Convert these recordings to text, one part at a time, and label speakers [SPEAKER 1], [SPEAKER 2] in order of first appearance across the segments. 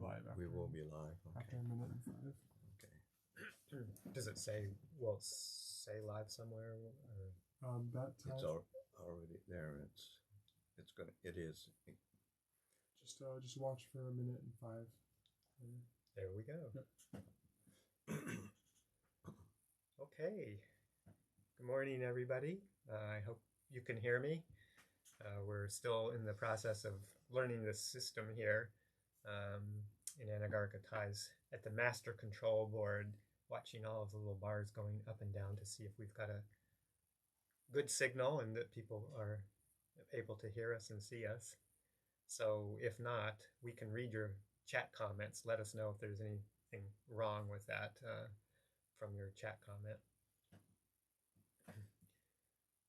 [SPEAKER 1] live after.
[SPEAKER 2] We will be live. Okay.
[SPEAKER 1] After a minute and 5.
[SPEAKER 2] Okay.
[SPEAKER 3] Does it say? Will it say live somewhere? Or?
[SPEAKER 1] That time.
[SPEAKER 2] It's already there. It's gonna. It is.
[SPEAKER 1] Just watch for a minute and 5.
[SPEAKER 3] There we go.
[SPEAKER 1] Yep.
[SPEAKER 3] Okay. Good morning, everybody. I hope you can hear me. We're still in the process of learning the system here in Anagarika Thais at the master control board, watching all of the little bars going up and down to see if we've got a good signal and that people are able to hear us and see us. So if not, we can read your chat comments. Let us know if there's anything wrong with that from your chat comment.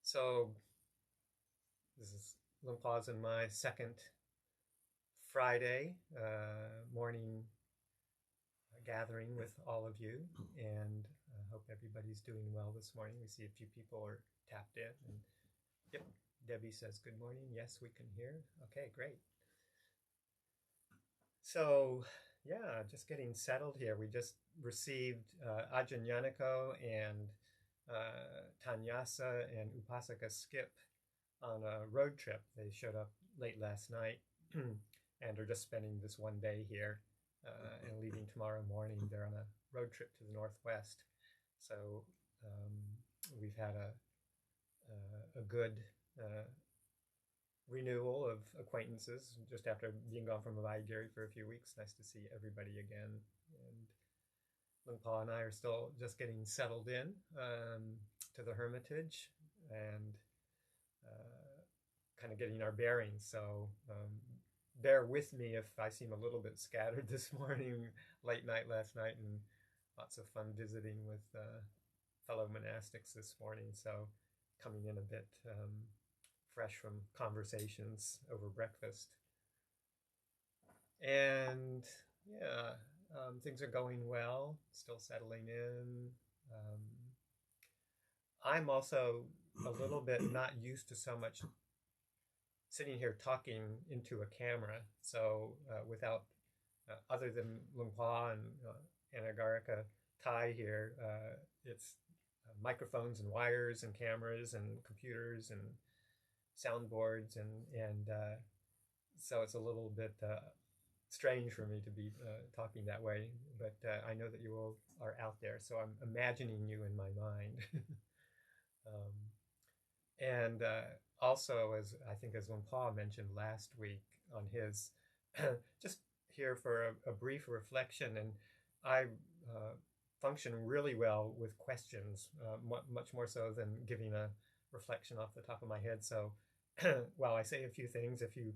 [SPEAKER 3] So this is Lumpaw's and my second Friday morning gathering with all of you, and I hope everybody's doing well this morning. We see a few people are tapped in, and yep, Debbie says good morning. Yes, we can hear. Okay, great. So yeah, just getting settled here. We just received Ajahn Yaniko and Tanyasa and Upasaka Skip on a road trip. They showed up late last night and are just spending this one day here and leaving tomorrow morning. They're on a road trip to the northwest. So we've had a good renewal of acquaintances just after being gone from Avaigiri for a few weeks. Nice to see everybody again. And Lumpao and I are still just getting settled in to the Hermitage and kind of getting our bearings. So bear with me if I seem a little bit scattered this morning, late night last night, and lots of fun visiting with fellow monastics this morning. So coming in a bit fresh from conversations over breakfast. And yeah, things are going well, still settling in. I'm also a little bit not used to so much sitting here talking into a camera. So without, other than Lumpao and Anagarika Thai here, it's microphones and wires and cameras and computers and soundboards, and so it's a little bit strange for me to be talking that way, but I know that you all are out there, so I'm imagining you in my mind. And also, as I think as Lumpao mentioned last week on his, just here for a brief reflection, and I function really well with questions, much more so than giving a reflection off the top of my head. So while I say a few things, if you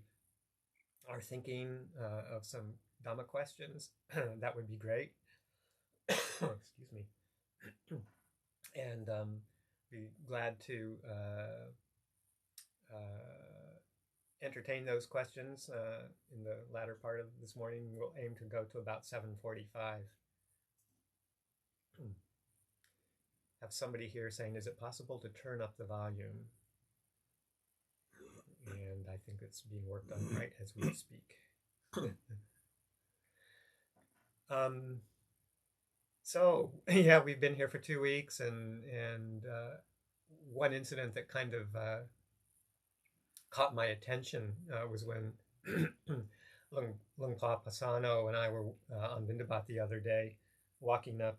[SPEAKER 3] are thinking of some Dhamma questions, that would be great. Excuse me. And be glad to entertain those questions in the latter part of this morning. We'll aim to go to about 7:45. Have somebody here saying, is it possible to turn up the volume? And I think it's being worked on right as we speak. So yeah, we've been here for 2 weeks, and one incident that kind of caught my attention was when Lumpao Pasano and I were on Vindabat the other day, walking up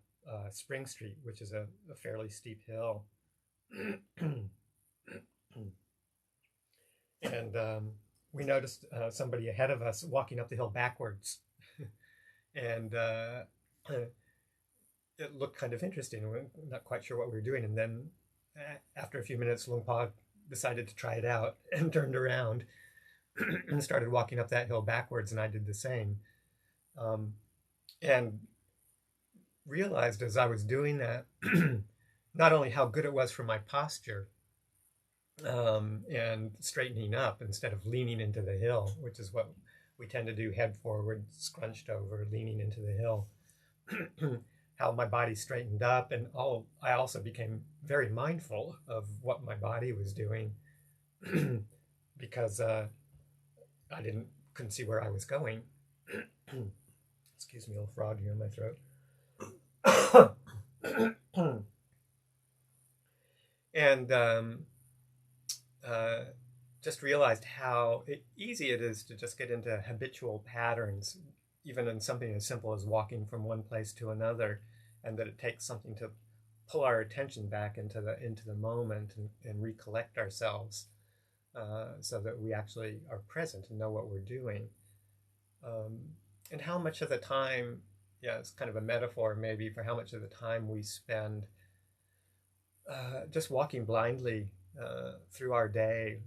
[SPEAKER 3] Spring Street, which is a fairly steep hill. And we noticed somebody ahead of us walking up the hill backwards. And it looked kind of interesting. We're not quite sure what we were doing. And then after a few minutes, Lumpao decided to try it out and turned around and started walking up that hill backwards. And I did the same. And realized as I was doing that, not only how good it was for my posture, and straightening up instead of leaning into the hill, which is what we tend to do, head forward, scrunched over, leaning into the hill, how my body straightened up, and I also became very mindful of what my body was doing because I couldn't see where I was going. excuse me, a little frog here in my throat. And just realized how easy it is to just get into habitual patterns, even in something as simple as walking from one place to another, and that it takes something to pull our attention back into the moment and recollect ourselves, so that we actually are present and know what we're doing. And how much of the time, yeah, it's kind of a metaphor maybe for how much of the time we spend just walking blindly through our day,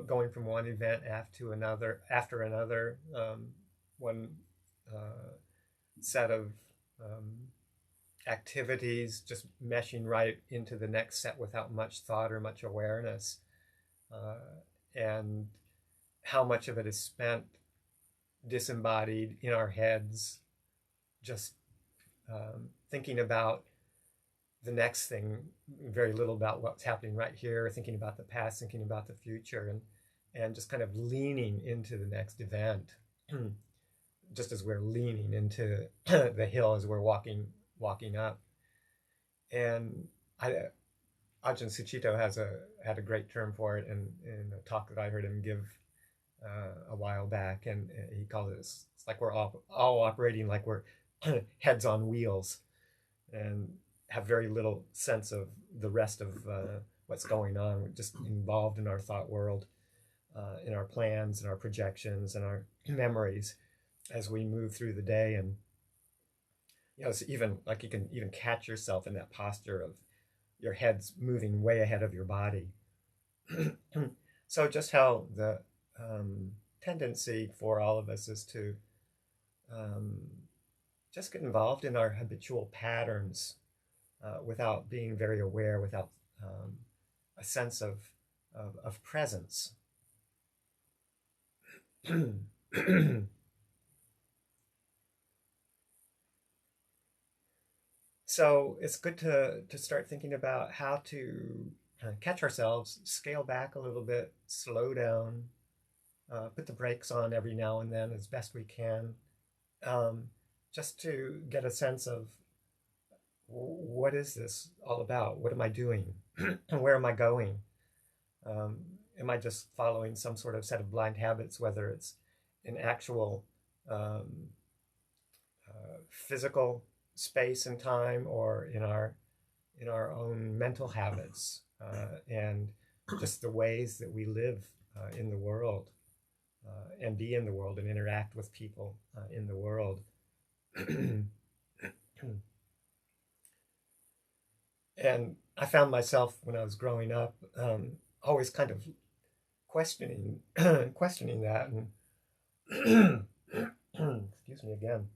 [SPEAKER 3] going from one event after another, one set of activities just meshing right into the next set without much thought or much awareness, and how much of it is spent disembodied in our heads, just thinking about the next thing, very little about what's happening right here, thinking about the past, thinking about the future, and just kind of leaning into the next event, just as we're leaning into the hill as we're walking up. And Ajahn Sucitto had a great term for it in a talk that I heard him give a while back, and he called it, it's like we're all operating like we're heads on wheels, and have very little sense of the rest of what's going on. We're just involved in our thought world, in our plans and our projections and our memories as we move through the day. And it's even like you can even catch yourself in that posture of your head's moving way ahead of your body. So just how the tendency for all of us is to just get involved in our habitual patterns, without being very aware, without a sense of presence. So it's good to start thinking about how to catch ourselves, scale back a little bit, slow down, put the brakes on every now and then as best we can, just to get a sense of, what is this all about? What am I doing? Where am I going? Am I just following some sort of set of blind habits, whether it's in actual physical space and time, or in our own mental habits, and just the ways that we live in the world, and be in the world and interact with people in the world. And I found myself, when I was growing up, always kind of questioning that, and excuse me again.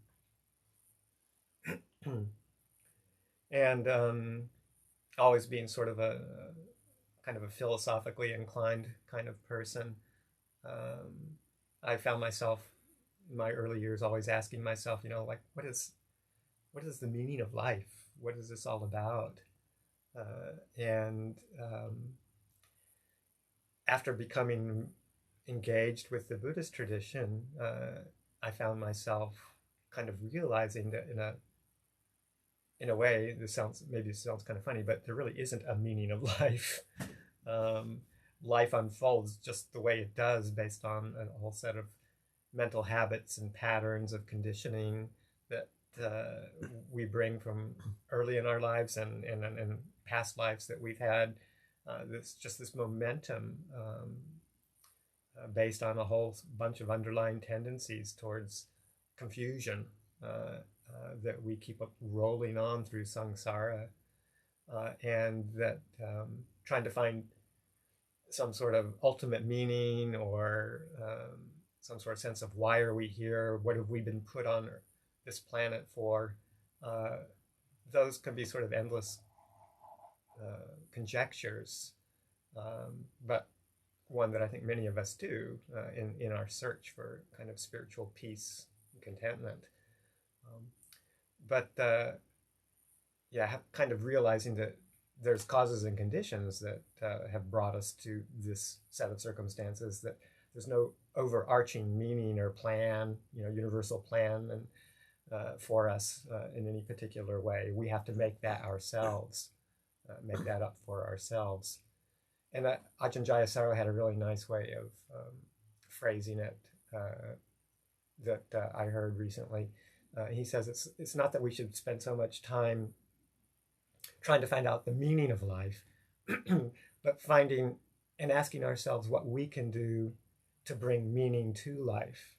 [SPEAKER 3] And always being sort of a kind of a philosophically inclined kind of person. I found myself in my early years always asking myself, like, what is the meaning of life? What is this all about? And after becoming engaged with the Buddhist tradition, I found myself kind of realizing that in a way, this sounds kind of funny, but there really isn't a meaning of life. Life unfolds just the way it does, based on a whole set of mental habits and patterns of conditioning that we bring from early in our lives and past lives that we've had. This momentum based on a whole bunch of underlying tendencies towards confusion, that we keep rolling on through samsara, and that trying to find some sort of ultimate meaning, or some sort of sense of why are we here, what have we been put on this planet for, those can be sort of endless conjectures, but one that I think many of us do in our search for kind of spiritual peace and contentment. But kind of realizing that there's causes and conditions that have brought us to this set of circumstances, that there's no overarching meaning or plan, universal plan, and for us in any particular way. We have to make that ourselves, make that up for ourselves. And Ajahn Jayasaro had a really nice way of phrasing it that I heard recently. He says it's not that we should spend so much time trying to find out the meaning of life, but finding and asking ourselves what we can do to bring meaning to life.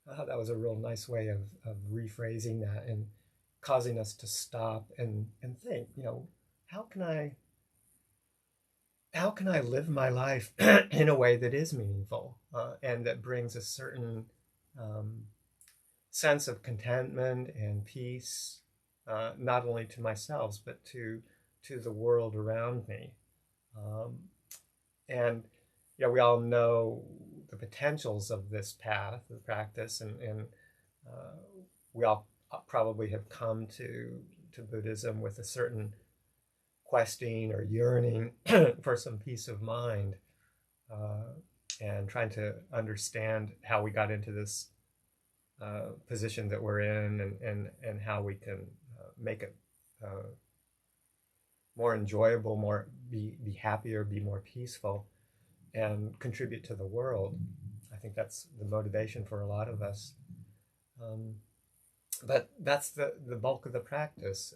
[SPEAKER 3] That was a real nice way of rephrasing that and causing us to stop and think, how can I live my life in a way that is meaningful and that brings a certain sense of contentment and peace, not only to myself, but to the world around me. And we all know the potentials of this path, the practice, and we all probably have come to Buddhism with a certain questing or yearning for some peace of mind, and trying to understand how we got into this position that we're in, and how we can make it more enjoyable, be happier, be more peaceful, and contribute to the world. I think that's the motivation for a lot of us. But that's the bulk of the practice.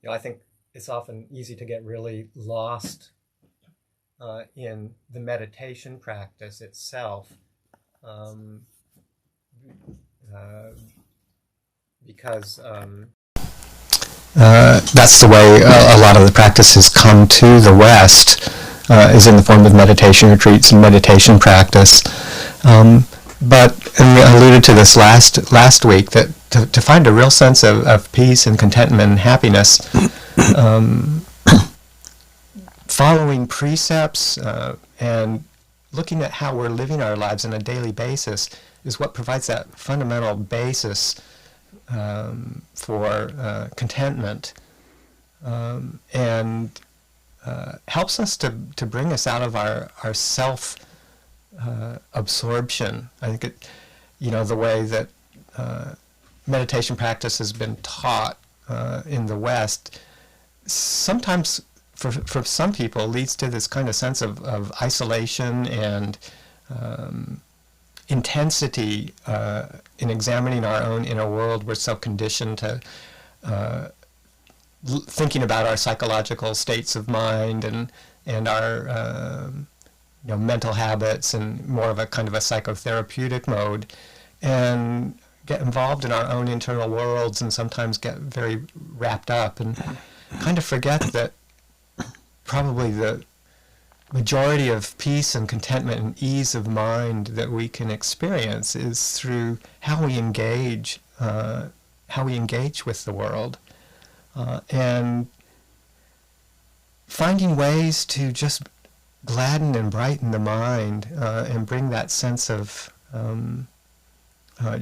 [SPEAKER 3] I think it's often easy to get really lost in the meditation practice itself, because
[SPEAKER 4] that's the way a lot of the practices come to the West, is in the form of meditation retreats and meditation practice. But and we alluded to this last week, that to find a real sense of peace and contentment and happiness, following precepts and looking at how we're living our lives on a daily basis is what provides that fundamental basis for contentment, and helps us to bring us out of our self absorption. I think it, the way that meditation practice has been taught in the West, sometimes for some people leads to this kind of sense of isolation and intensity in examining our own inner world. We're so conditioned to thinking about our psychological states of mind and our mental habits, and more of a kind of a psychotherapeutic mode, and get involved in our own internal worlds, and sometimes get very wrapped up and kind of forget that probably the majority of peace and contentment and ease of mind that we can experience is through how we engage with the world, and finding ways to just gladden and brighten the mind, and bring that sense of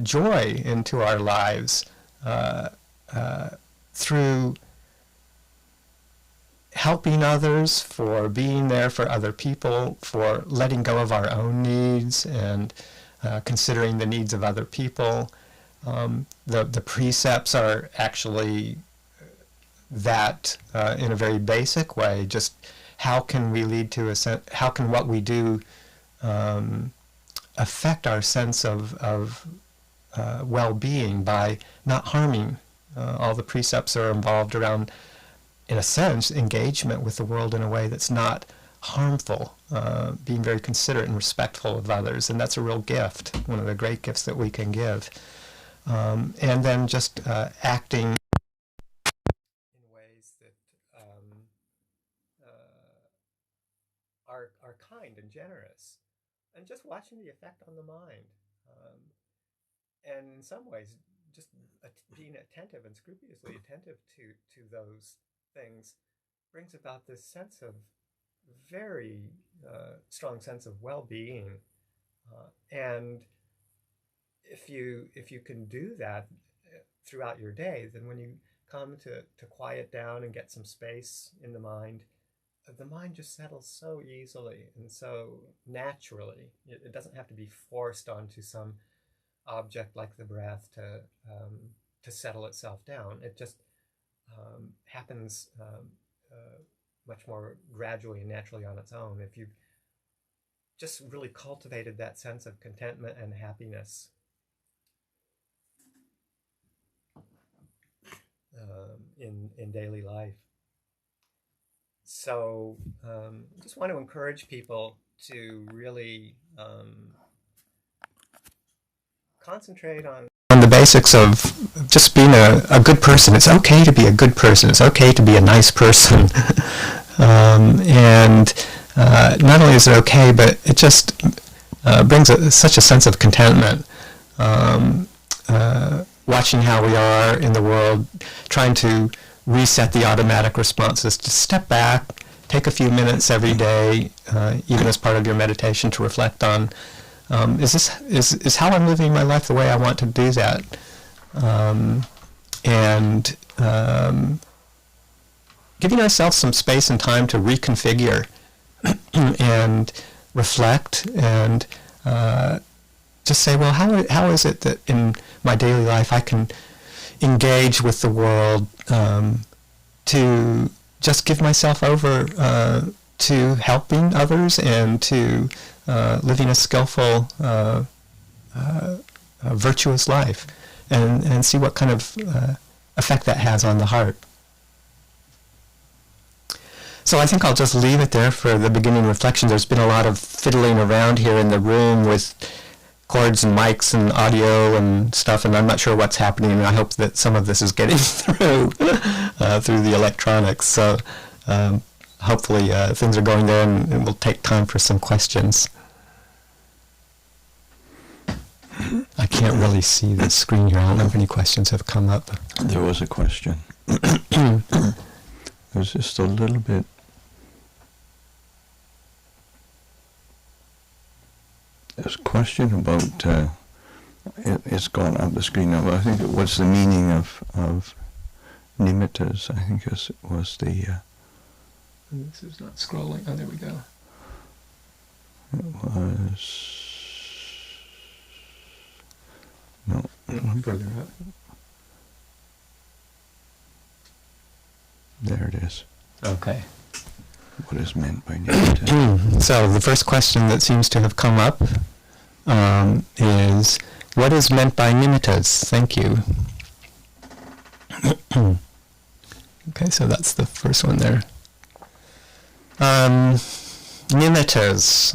[SPEAKER 4] joy into our lives through helping others, for being there for other people, for letting go of our own needs and considering the needs of other people. The precepts are actually that in a very basic way. Just how can we lead to how can what we do affect our sense of well-being by not harming? All the precepts are involved around, in a sense, engagement with the world in a way that's not harmful, being very considerate and respectful of others, and that's a real gift, one of the great gifts that we can give. And then just acting
[SPEAKER 3] in ways that are kind and generous, and just watching the effect on the mind, and in some ways just being attentive and scrupulously attentive to those things brings about this sense of very strong sense of well-being, and if you can do that throughout your day, then when you come to quiet down and get some space in the mind just settles so easily and so naturally. It doesn't have to be forced onto some object like the breath to to settle itself down. It just happens much more gradually and naturally on its own if you just really cultivated that sense of contentment and happiness. In daily life. So just want to encourage people to really concentrate on
[SPEAKER 4] the basics of just being a good person. It's okay to be a good person. It's okay to be a nice person. And not only is it okay, but it just brings such a sense of contentment. Watching how we are in the world, trying to reset the automatic responses, to step back, take a few minutes every day, even as part of your meditation, to reflect on, is how I'm living my life the way I want to do that? And giving ourselves some space and time to reconfigure and reflect and just say, well, how is it that in my daily life I can engage with the world, to just give myself over to helping others and to living a skillful, virtuous life, and see what kind of effect that has on the heart. So I think I'll just leave it there for the beginning reflection. There's been a lot of fiddling around here in the room with cords and mics and audio and stuff, and I'm not sure what's happening, and I hope that some of this is getting through through the electronics. So hopefully things are going there, and we'll take time for some questions. I can't really see the screen here. I don't know if any questions have come up.
[SPEAKER 2] There was a question. It was just a little bit. There's a question about, it's gone up the screen now, but I think what's the meaning of nimittas? I think it was the...
[SPEAKER 4] This is not scrolling. Oh, there we go.
[SPEAKER 2] It was... No.
[SPEAKER 4] Further up.
[SPEAKER 2] There it is.
[SPEAKER 4] Okay.
[SPEAKER 2] What is meant by nimitta?
[SPEAKER 4] So the first question that seems to have come up is, what is meant by nimittas? Thank you. Okay, so that's the first one there. Nimittas.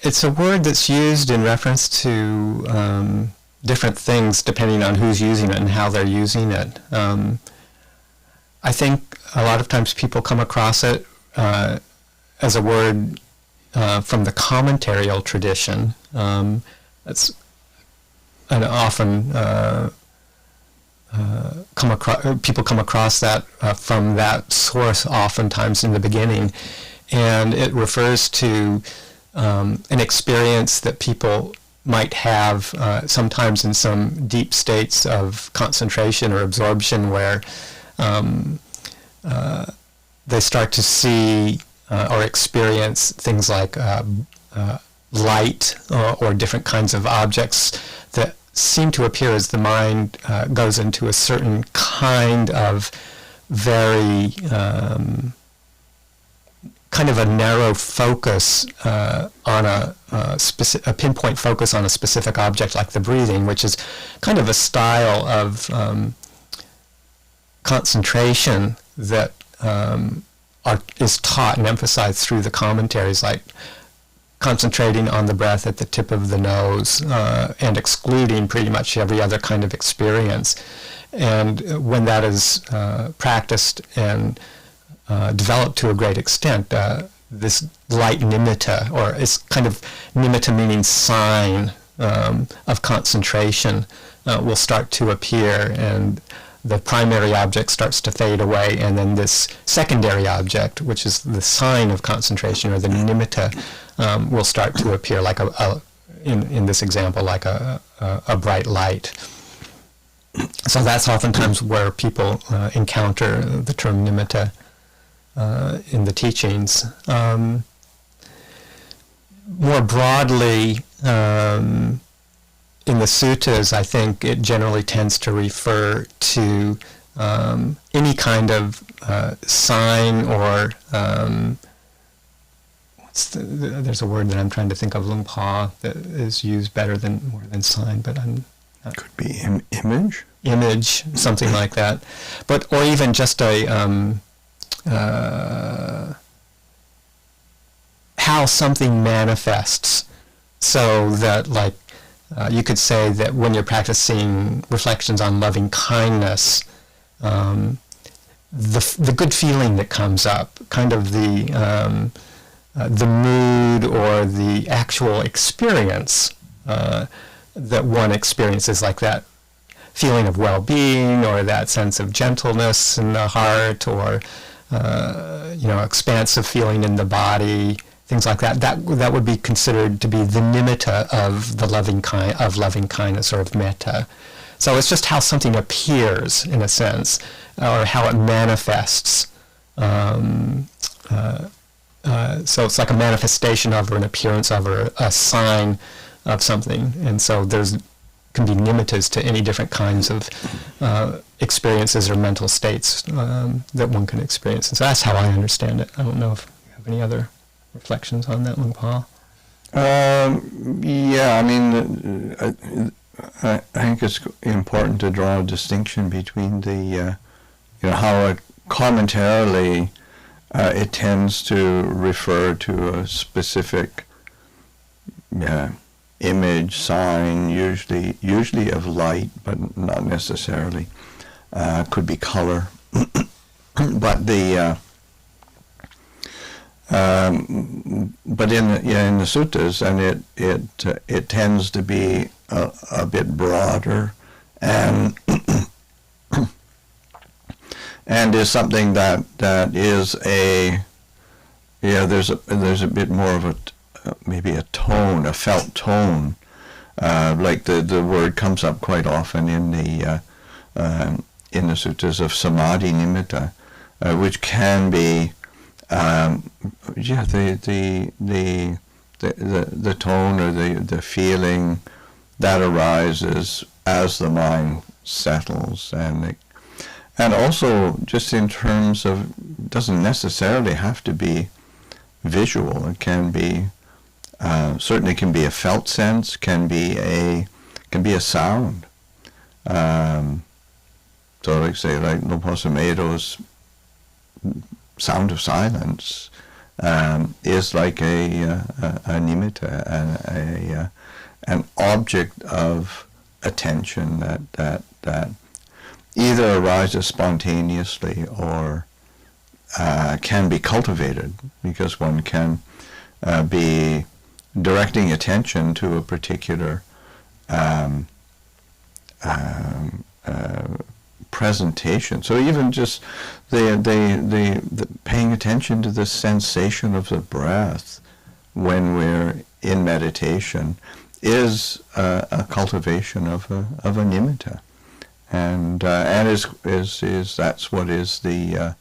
[SPEAKER 4] It's a word that's used in reference to different things depending on who's using it and how they're using it. I think a lot of times people come across it as a word from the commentarial tradition. That's and often people come across that from that source oftentimes in the beginning, and it refers to an experience that people might have sometimes in some deep states of concentration or absorption where they start to see or experience things like light or different kinds of objects that seem to appear as the mind goes into a certain kind of very kind of a narrow focus on a pinpoint focus on a specific object like the breathing, which is kind of a style of concentration that is taught and emphasized through the commentaries, like concentrating on the breath at the tip of the nose and excluding pretty much every other kind of experience. And when that is practiced and developed to a great extent, this light nimitta, or it's kind of nimitta meaning sign of concentration, will start to appear, and the primary object starts to fade away, and then this secondary object, which is the sign of concentration, or the nimitta, will start to appear like in this example, like a bright light. So that's oftentimes where people encounter the term nimitta in the teachings. More broadly, in the suttas, I think it generally tends to refer to any kind of sign or there's a word that I'm trying to think of, lungpa, that is used better than more than sign, but I'm not.
[SPEAKER 2] Could be image.
[SPEAKER 4] Image, something like that, or even just a how something manifests, so that you could say that when you're practicing reflections on loving kindness, the good feeling that comes up, kind of the mood or the actual experience that one experiences, like that feeling of well-being or that sense of gentleness in the heart, or expansive feeling in the body, things like that. That would be considered to be the nimitta of the loving kindness or of metta. So it's just how something appears, in a sense, or how it manifests. So it's like a manifestation of, or an appearance of, or a sign of something. And so can be nimittas to any different kinds of experiences or mental states that one can experience. And so that's how I understand it. I don't know if you have any other reflections on that one, Paul.
[SPEAKER 2] Yeah, I mean, I think it's important to draw a distinction between the, how commentarily it tends to refer to a specific image, sign, usually of light, but not necessarily. Could be color, but but in the suttas, and it tends to be a bit broader, and and is something that is there's a bit more of maybe a tone, a felt tone, like the word comes up quite often in the suttas of samadhi nimitta, which can be the tone or the feeling that arises as the mind settles, and also just in terms of, doesn't necessarily have to be visual. It can be certainly can be a felt sense, can be a sound. So like Lopasa Maedo's sound of silence is like a nimitta, an object of attention that either arises spontaneously or can be cultivated, because one can be directing attention to a particular presentation. So even just the paying attention to the sensation of the breath when we're in meditation is a cultivation of a nimitta, and is that's what is the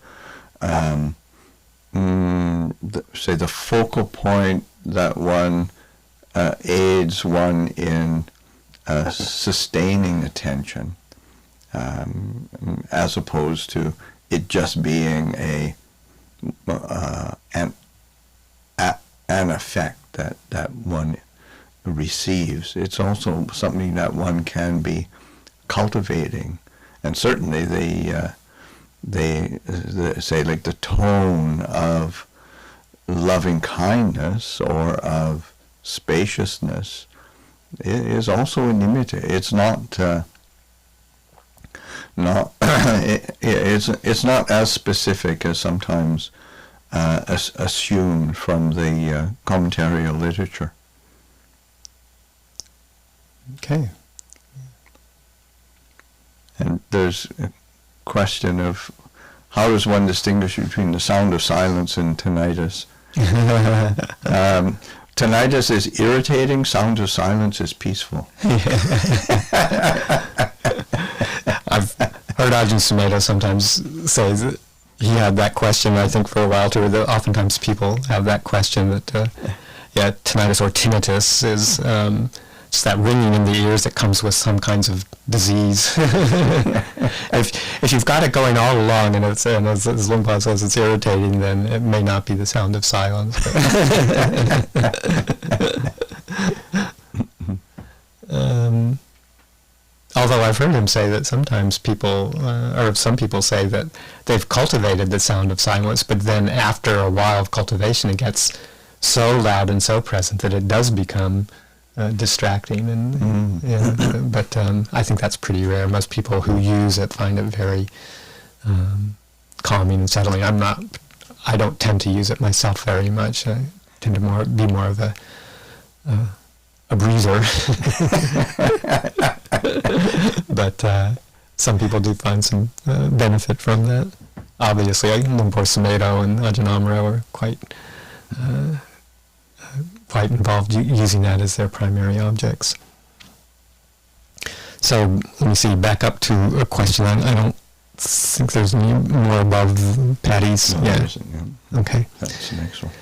[SPEAKER 2] focal point that one aids one in sustaining attention, as opposed to it just being an effect that one receives. It's also something that one can be cultivating, and certainly the say like the tone of loving kindness or of spaciousness is also a nimitta. It's not it's not as specific as sometimes assumed from the commentarial literature.
[SPEAKER 4] Okay.
[SPEAKER 2] And there's a question of how does one distinguish between the sound of silence and tinnitus? Tinnitus is irritating, sound of silence is peaceful.
[SPEAKER 4] I've heard Ajahn Sumedho sometimes say that he had that question, I think, for a while too. That oftentimes people have that question that, tinnitus or tinnitus is It's that ringing in the ears that comes with some kinds of disease. If you've got it going all along, and as Luangpa says, it's irritating, then it may not be the sound of silence. Although I've heard him say that sometimes people, or some people say that they've cultivated the sound of silence, but then after a while of cultivation, it gets so loud and so present that it does become distracting. And but I think that's pretty rare. Most people who use it find it very calming and settling. I don't tend to use it myself very much. I tend to be more of a breather. But some people do find some benefit from that. Obviously, Lumpur Sumedho and Ajahn Amaro are quite involved using that as their primary objects. So let me see, back up to a question. I don't think there's any more above Patty's.
[SPEAKER 2] No,
[SPEAKER 4] yeah. Okay.
[SPEAKER 2] That's the next one.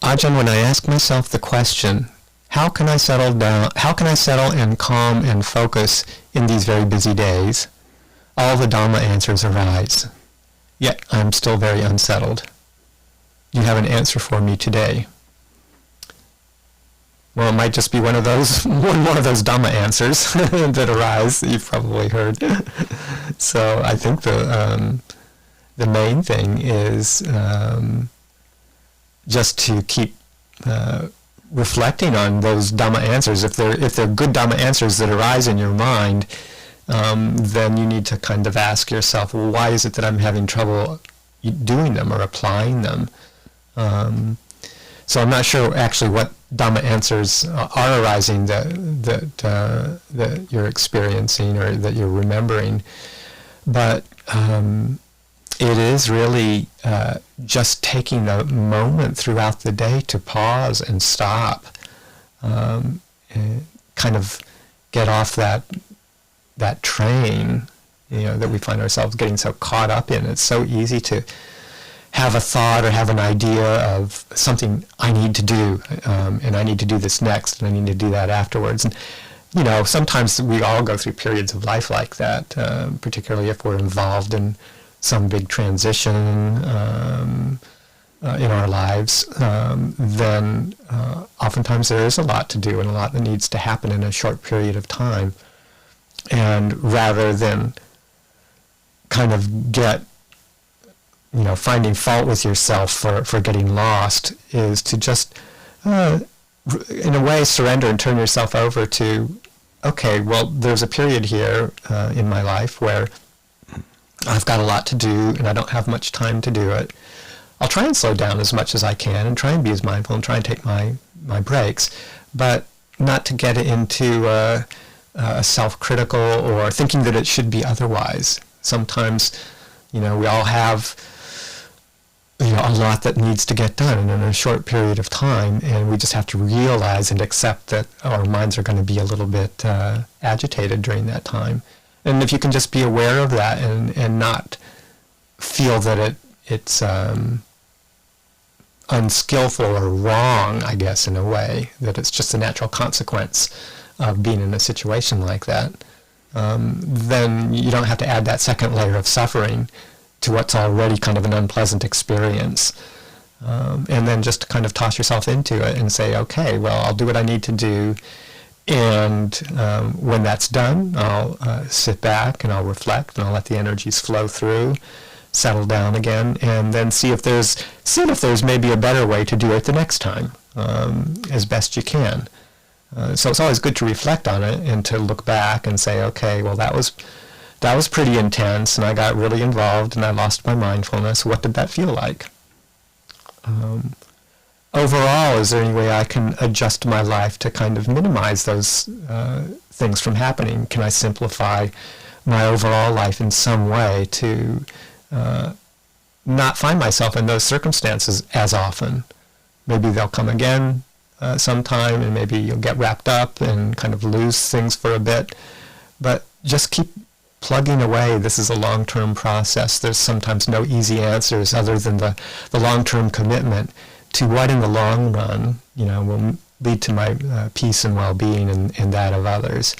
[SPEAKER 4] Ajahn, when I ask myself the question, how can I settle and calm and focus in these very busy days? All the Dhamma answers arise. Yet I'm still very unsettled. Do you have an answer for me today? Well, it might just be one of those Dhamma answers that arise that you've probably heard. So I think the main thing is just to keep reflecting on those Dhamma answers. If they're good Dhamma answers that arise in your mind, then you need to kind of ask yourself, well, why is it that I'm having trouble doing them or applying them? So I'm not sure actually what Dhamma answers are arising that you're experiencing or that you're remembering, but it is really just taking a moment throughout the day to pause and stop, and kind of get off that train, that we find ourselves getting so caught up in. It's so easy to have a thought or have an idea of something I need to do, and I need to do this next, and I need to do that afterwards. And sometimes we all go through periods of life like that, particularly if we're involved in some big transition in our lives, then oftentimes there is a lot to do and a lot that needs to happen in a short period of time. And rather than kind of finding fault with yourself for getting lost, is to just, in a way, surrender and turn yourself over to, okay, well, there's a period here in my life where I've got a lot to do and I don't have much time to do it. I'll try and slow down as much as I can and try and be as mindful and try and take my breaks, but not to get into a self-critical or thinking that it should be otherwise. Sometimes, we all have a lot that needs to get done in a short period of time, and we just have to realize and accept that our minds are going to be a little bit agitated during that time. And if you can just be aware of that and not feel that it's unskillful or wrong, I guess, in a way, that it's just a natural consequence of being in a situation like that, then you don't have to add that second layer of suffering to what's already kind of an unpleasant experience. And then just kind of toss yourself into it and say, okay, well, I'll do what I need to do. And when that's done, I'll sit back and I'll reflect and I'll let the energies flow through, settle down again, and then see if there's maybe a better way to do it the next time, as best you can. So it's always good to reflect on it and to look back and say, okay, well, that was pretty intense, and I got really involved and I lost my mindfulness. What did that feel like? Overall, is there any way I can adjust my life to kind of minimize those things from happening? Can I simplify my overall life in some way to not find myself in those circumstances as often? Maybe they'll come again sometime, and maybe you'll get wrapped up and kind of lose things for a bit. But just keep plugging away. This is a long-term process. There's sometimes no easy answers other than the long-term commitment to what in the long run, will lead to my peace and well-being and that of others.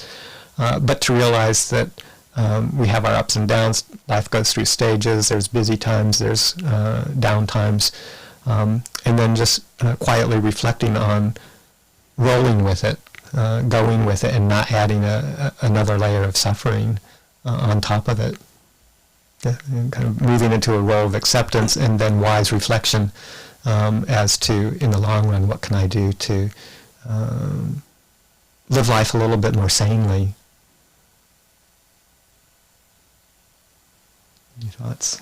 [SPEAKER 4] But to realize that we have our ups and downs, life goes through stages, there's busy times, there's down times, and then just quietly reflecting on rolling with it, going with it, and not adding another layer of suffering on top of it. And kind of moving into a role of acceptance and then wise reflection as to, in the long run, what can I do to live life a little bit more sanely. Any thoughts?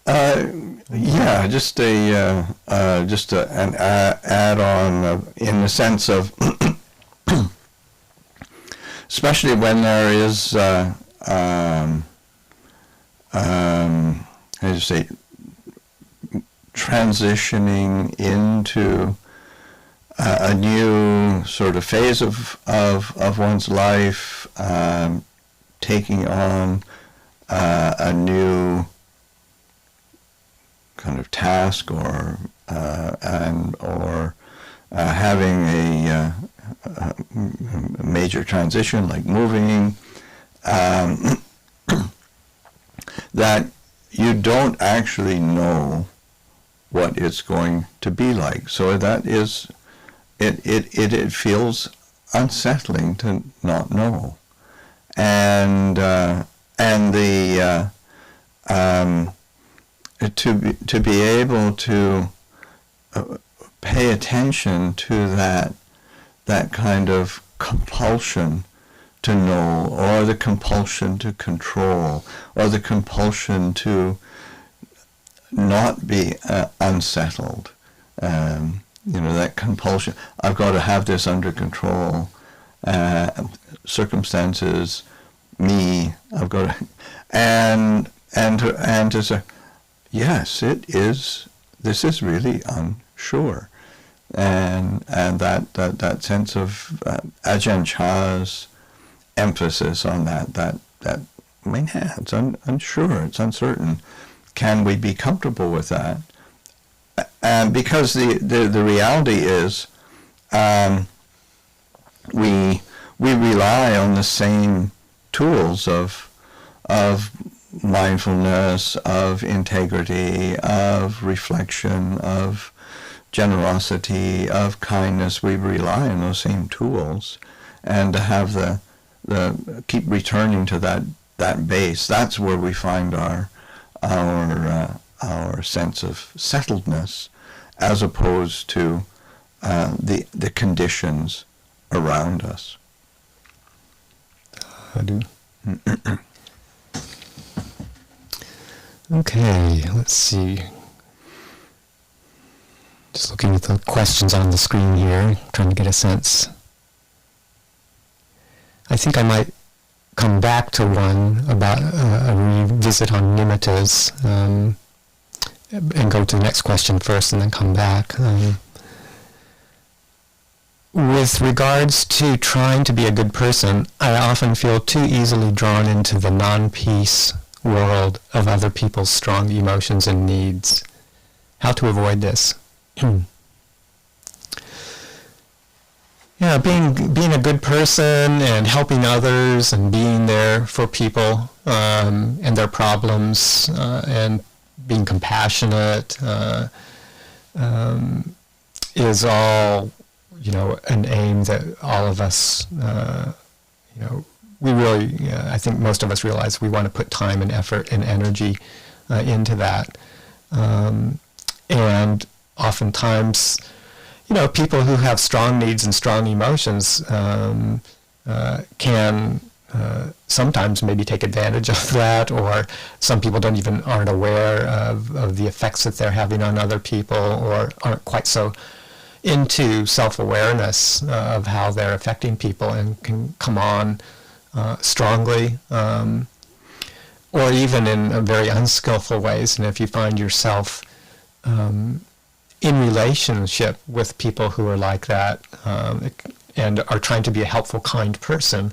[SPEAKER 2] Yeah, just an add-on in the sense of, especially when there is, how do you say, transitioning into a new sort of phase of one's life, taking on a new kind of task, or having a major transition like moving, that you don't actually know what it's going to be like. So that is, it feels unsettling to not know, and the to be able to pay attention to that kind of compulsion to know, or the compulsion to control, or the compulsion to not be unsettled. That compulsion, I've got to have this under control, circumstances, me, I've got to, and to say, yes, this is really unsure. And that sense of Ajahn Chah's emphasis on that I mean, yeah, it's unsure, it's uncertain. Can we be comfortable with that? And because the reality is, we rely on the same tools of mindfulness, of integrity, of reflection, of generosity, of kindness. We rely on those same tools, and to have the keep returning to that base. That's where we find our sense of settledness, as opposed to the conditions around us.
[SPEAKER 4] I do. Okay, let's see. Just looking at the questions on the screen here, trying to get a sense. I think I might come back to one about a revisit on nimittas, and go to the next question first and then come back. With regards to trying to be a good person, I often feel too easily drawn into the non-peace world of other people's strong emotions and needs. How to avoid this? Yeah, being a good person and helping others and being there for people and their problems, and being compassionate is all, an aim that all of us, we really, I think most of us realize we want to put time and effort and energy into that. And oftentimes, people who have strong needs and strong emotions can sometimes maybe take advantage of that, or some people aren't aware of the effects that they're having on other people, or aren't quite so into self-awareness of how they're affecting people, and can come on strongly, or even in very unskillful ways. And if you find yourself in relationship with people who are like that, and are trying to be a helpful, kind person,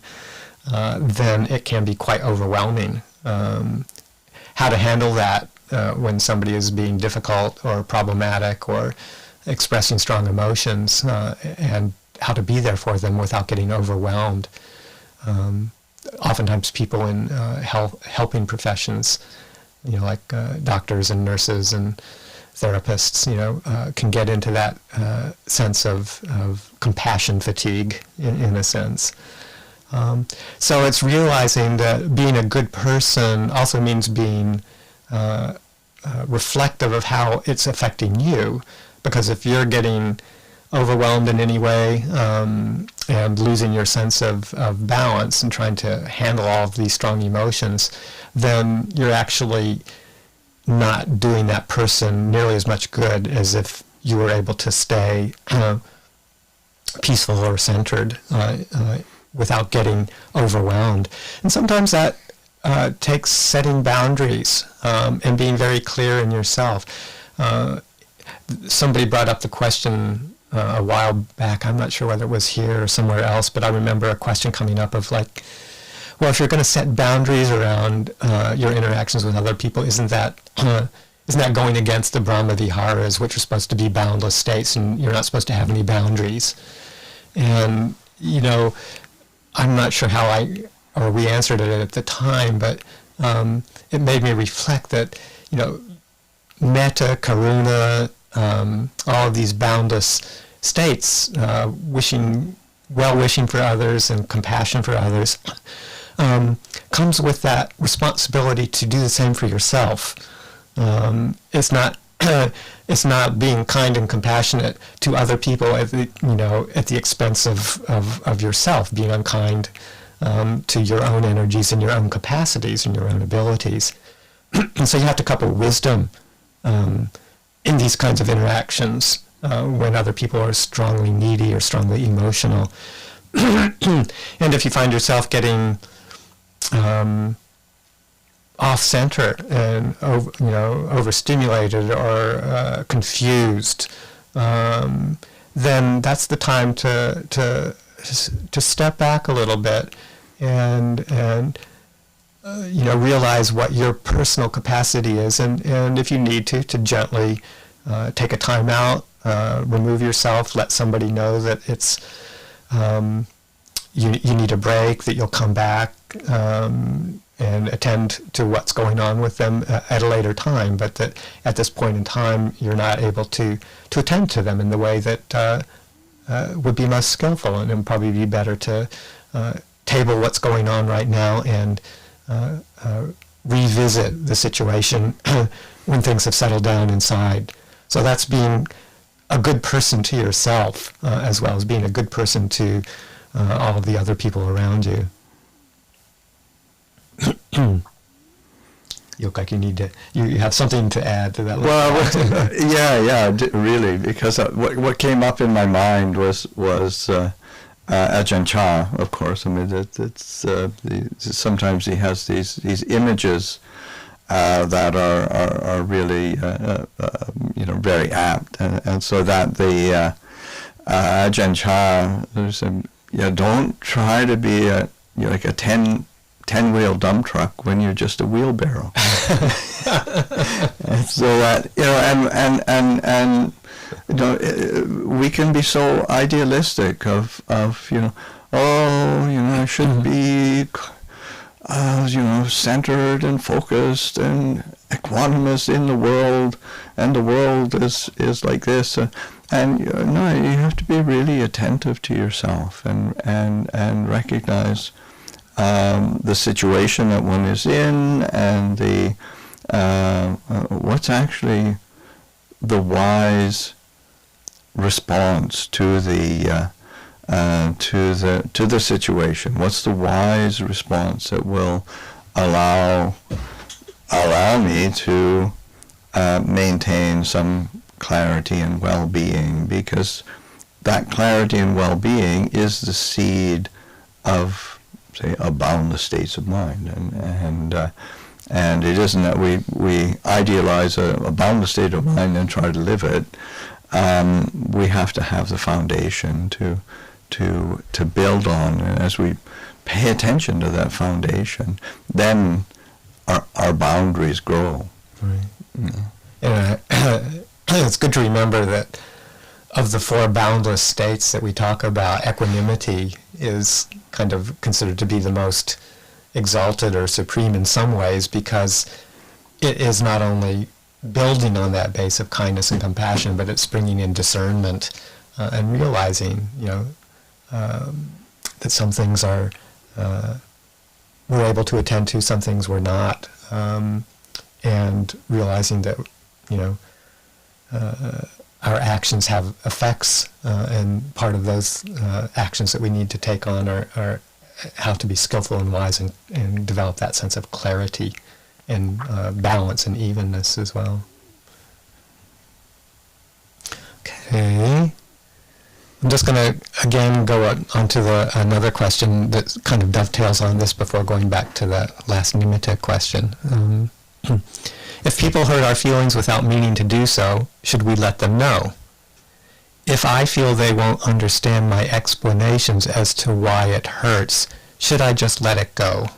[SPEAKER 4] then it can be quite overwhelming. How to handle that when somebody is being difficult or problematic or expressing strong emotions, and how to be there for them without getting overwhelmed. Oftentimes people in helping professions, like doctors and nurses and therapists, can get into that sense of compassion fatigue in a sense. So it's realizing that being a good person also means being reflective of how it's affecting you, because if you're getting overwhelmed in any way and losing your sense of balance and trying to handle all of these strong emotions, then you're actually not doing that person nearly as much good as if you were able to stay peaceful or centered without getting overwhelmed. And sometimes that takes setting boundaries and being very clear in yourself. Somebody brought up the question a while back, I'm not sure whether it was here or somewhere else, but I remember a question coming up of like, well, if you're going to set boundaries around your interactions with other people, isn't that going against the Brahma Viharas, which are supposed to be boundless states, and you're not supposed to have any boundaries? And, I'm not sure how we answered it at the time, but it made me reflect that, metta, karuna, all of these boundless states, well-wishing for others and compassion for others, comes with that responsibility to do the same for yourself. It's not it's not being kind and compassionate to other people at the expense of yourself, being unkind to your own energies and your own capacities and your own abilities. And so you have to couple wisdom in these kinds of interactions when other people are strongly needy or strongly emotional. And if you find yourself getting off-center and overstimulated or confused, then that's the time to step back a little bit and realize what your personal capacity is, and if you need to gently take a time out, remove yourself, let somebody know that it's you need a break, that you'll come back and attend to what's going on with them at a later time, but that at this point in time you're not able to attend to them in the way that would be most skillful, and it would probably be better to table what's going on right now and revisit the situation when things have settled down inside. So that's being a good person to yourself, as well as being a good person to all of the other people around you. You look like you have something to add to that.
[SPEAKER 2] Well, yeah, really, because what came up in my mind was Ajahn Chah, of course. I mean, sometimes he has these images that are really very apt, and so that the Ajahn Chah said, don't try to be like a 10-wheel dump truck when you're just a wheelbarrow. And so that we can be so idealistic of I should be centered and focused and equanimous in the world, and the world is like this. And no, you have to be really attentive to yourself and recognize the situation that one is in, and the what's actually the wise response to the situation. What's the wise response that will allow me to maintain some clarity and well-being, because that clarity and well-being is the seed of, say, a boundless states of mind, and it isn't that we idealize a boundless state of mind and try to live it. We have to have the foundation to build on, and as we pay attention to that foundation, then our boundaries grow.
[SPEAKER 4] Right. Yeah. And it's good to remember that of the four boundless states that we talk about, equanimity is kind of considered to be the most exalted or supreme in some ways, because it is not only building on that base of kindness and compassion, but it's bringing in discernment and realizing, that some things are we're able to attend to, some things we're not, and realizing that our actions have effects, and part of those actions that we need to take on are how to be skillful and wise and develop that sense of clarity and balance and evenness as well. Okay. I'm just going to again go on to another question that kind of dovetails on this before going back to the last nimitta question. If people hurt our feelings without meaning to do so, should we let them know? If I feel they won't understand my explanations as to why it hurts, should I just let it go?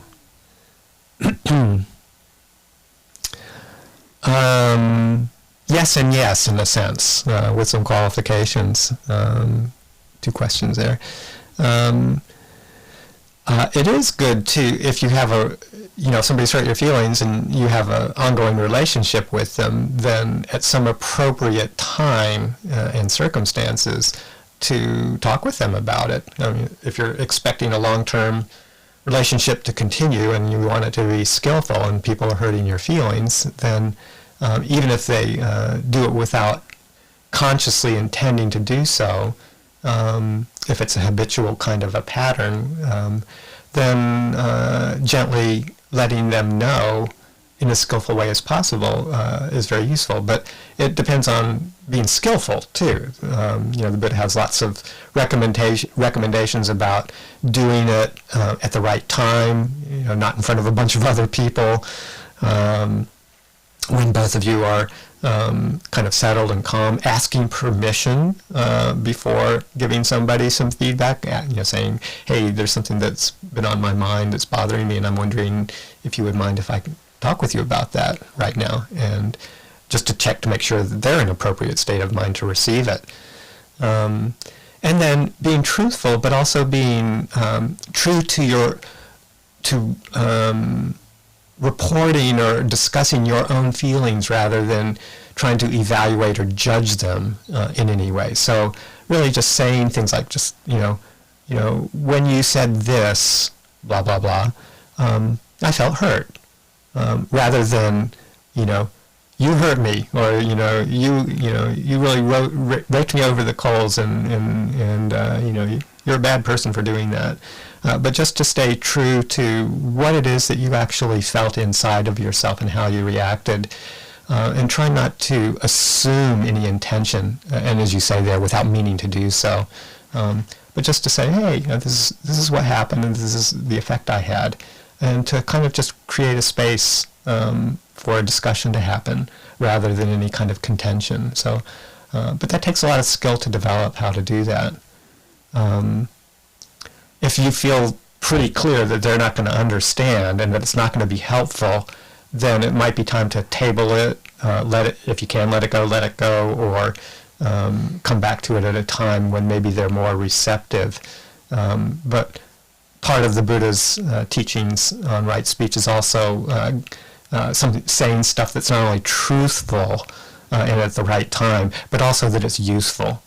[SPEAKER 4] Yes and yes, in a sense, with some qualifications. Two questions there. It is good to, if you have somebody's hurt your feelings and you have an ongoing relationship with them, then at some appropriate time and circumstances to talk with them about it. I mean, if you're expecting a long-term relationship to continue and you want it to be skillful and people are hurting your feelings, then even if they do it without consciously intending to do so, if it's a habitual kind of a pattern, then gently letting them know in as skillful way as possible is very useful. But it depends on being skillful too. The Buddha has lots of recommendations about doing it at the right time, not in front of a bunch of other people, when both of you are kind of settled and calm, asking permission before giving somebody some feedback, saying, hey, there's something that's been on my mind that's bothering me, and I'm wondering if you would mind if I could talk with you about that right now, and just to check to make sure that they're in an appropriate state of mind to receive it. And then being truthful, but also being true to reporting or discussing your own feelings rather than trying to evaluate or judge them in any way. So really just saying things like, just, when you said this, blah, blah, blah, I felt hurt. Rather than, you hurt me, or, you really raked me over the coals and you're a bad person for doing that. But just to stay true to what it is that you actually felt inside of yourself and how you reacted, and try not to assume any intention, and as you say there, without meaning to do so. But just to say, hey, this is what happened, and this is the effect I had, and to kind of just create a space for a discussion to happen rather than any kind of contention. So, but that takes a lot of skill to develop how to do that. If you feel pretty clear that they're not going to understand and that it's not going to be helpful, then it might be time to table it, if you can, let it go, or come back to it at a time when maybe they're more receptive. But part of the Buddha's teachings on right speech is also saying stuff that's not only truthful and at the right time, but also that it's useful.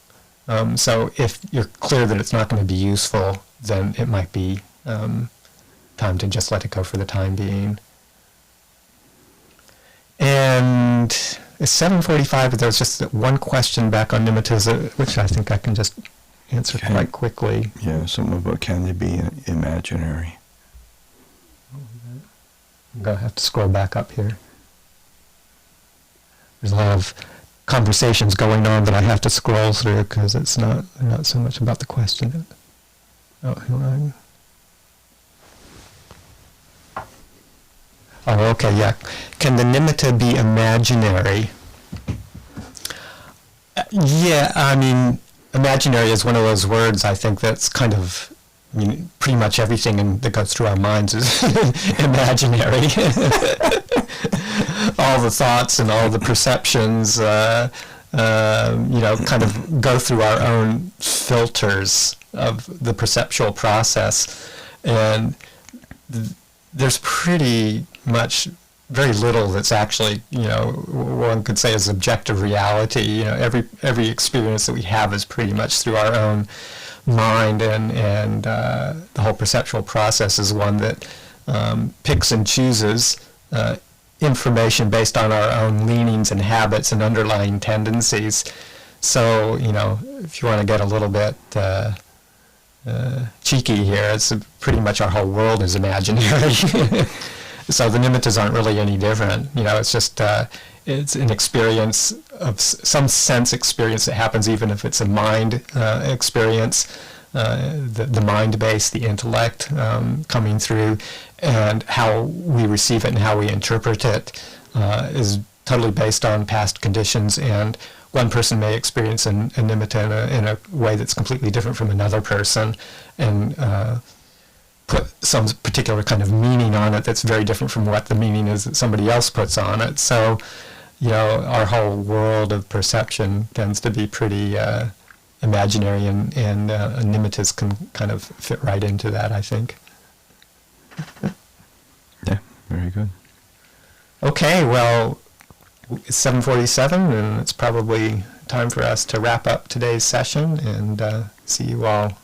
[SPEAKER 4] So if you're clear that it's not going to be useful, then it might be time to just let it go for the time being. And it's 7:45, but there's just one question back on nimittas, which I think I can just answer quite quickly.
[SPEAKER 2] Yeah, something about can they be imaginary?
[SPEAKER 4] I'm going to have to scroll back up here. There's a lot of conversations going on that I have to scroll through because it's not so much about the question. Oh, okay, yeah. Can the nimitta be imaginary? Yeah, I mean, imaginary is one of those words, I think, that's kind of, pretty much everything that goes through our minds is imaginary. All the thoughts and all the perceptions, kind of go through our own filters of the perceptual process. And there's pretty much very little that's actually, one could say is objective reality. Every experience that we have is pretty much through our own mind, and the whole perceptual process is one that picks and chooses information based on our own leanings and habits and underlying tendencies. So, if you want to get a little bit cheeky here, it's pretty much our whole world is imaginary. So the nimittas aren't really any different. It's just it's an experience of some sense experience that happens, even if it's a mind experience, the mind base, the intellect coming through, and how we receive it and how we interpret it is totally based on past conditions. And one person may experience a nimitta in a way that's completely different from another person, and put some particular kind of meaning on it that's very different from what the meaning is that somebody else puts on it. So, our whole world of perception tends to be pretty imaginary, and nimittas can kind of fit right into that, I think.
[SPEAKER 2] Yeah, very good.
[SPEAKER 4] Okay, well, it's 7:47, and it's probably time for us to wrap up today's session, and see you all